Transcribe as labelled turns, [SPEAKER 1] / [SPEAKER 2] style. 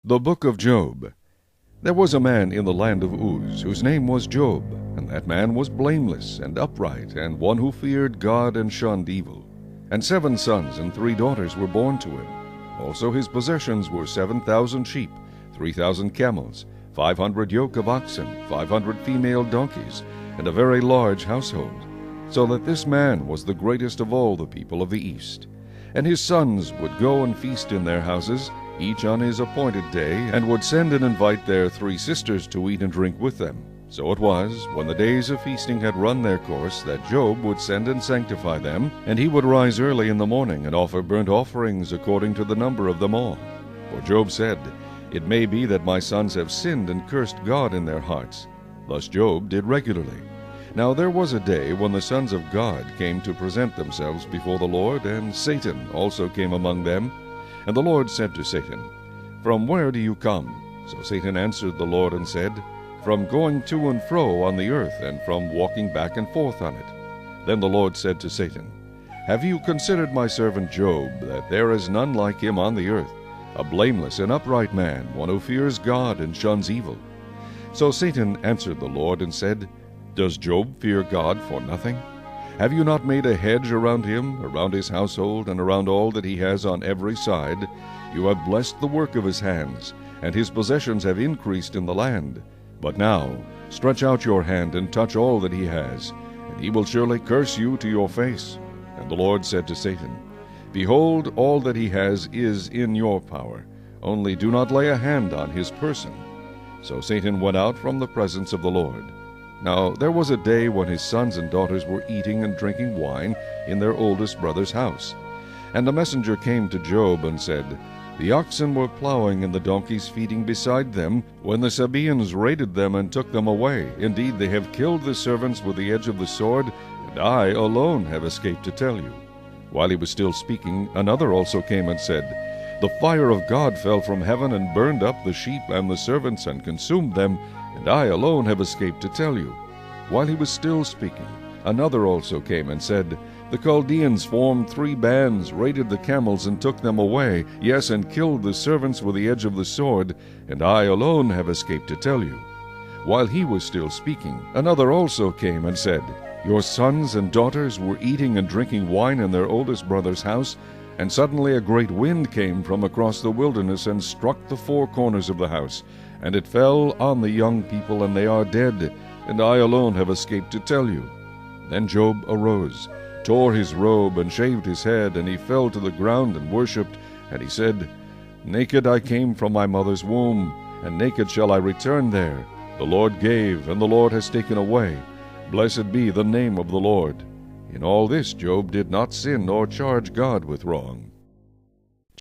[SPEAKER 1] The Book of Job. There was a man in the land of Uz, whose name was Job, and that man was blameless and upright, and one who feared God and shunned evil. And 7 sons and 3 daughters were born to him. Also his possessions were 7,000 sheep, 3,000 camels, 500 yoke of oxen, 500 female donkeys, and a very large household, so that this man was the greatest of all the people of the East. And his sons would go and feast in their houses, each on his appointed day, and would send and invite their 3 sisters to eat and drink with them. So it was, when the days of feasting had run their course, that Job would send and sanctify them, and he would rise early in the morning and offer burnt offerings according to the number of them all. For Job said, "It may be that my sons have sinned and cursed God in their hearts." Thus Job did regularly. Now there was a day when the sons of God came to present themselves before the Lord, and Satan also came among them. And the Lord said to Satan, "From where do you come?" So Satan answered the Lord and said, "From going to and fro on the earth, and from walking back and forth on it." Then the Lord said to Satan, "Have you considered my servant Job, that there is none like him on the earth, a blameless and upright man, one who fears God and shuns evil?" So Satan answered the Lord and said, "Does Job fear God for nothing? Have you not made a hedge around him, around his household, and around all that he has on every side? You have blessed the work of his hands, and his possessions have increased in the land. But now stretch out your hand and touch all that he has, and he will surely curse you to your face." And the Lord said to Satan, "Behold, all that he has is in your power, only do not lay a hand on his person." So Satan went out from the presence of the Lord. Now there was a day when his sons and daughters were eating and drinking wine in their oldest brother's house. And a messenger came to Job and said, "The oxen were plowing and the donkeys feeding beside them, when the Sabaeans raided them and took them away. Indeed, they have killed the servants with the edge of the sword, and I alone have escaped to tell you." While he was still speaking, another also came and said, "The fire of God fell from heaven and burned up the sheep and the servants and consumed them, and I alone have escaped to tell you." While he was still speaking, another also came and said, "The Chaldeans formed 3 bands, raided the camels and took them away, yes, and killed the servants with the edge of the sword, and I alone have escaped to tell you." While he was still speaking, another also came and said, "Your sons and daughters were eating and drinking wine in their oldest brother's house, and suddenly a great wind came from across the wilderness and struck the 4 corners of the house, and it fell on the young people, and they are dead, and I alone have escaped to tell you." Then Job arose, tore his robe, and shaved his head, and he fell to the ground and worshipped, and he said, "Naked I came from my mother's womb, and naked shall I return there. The Lord gave, and the Lord has taken away. Blessed be the name of the Lord." In all this Job did not sin nor charge God with wrong.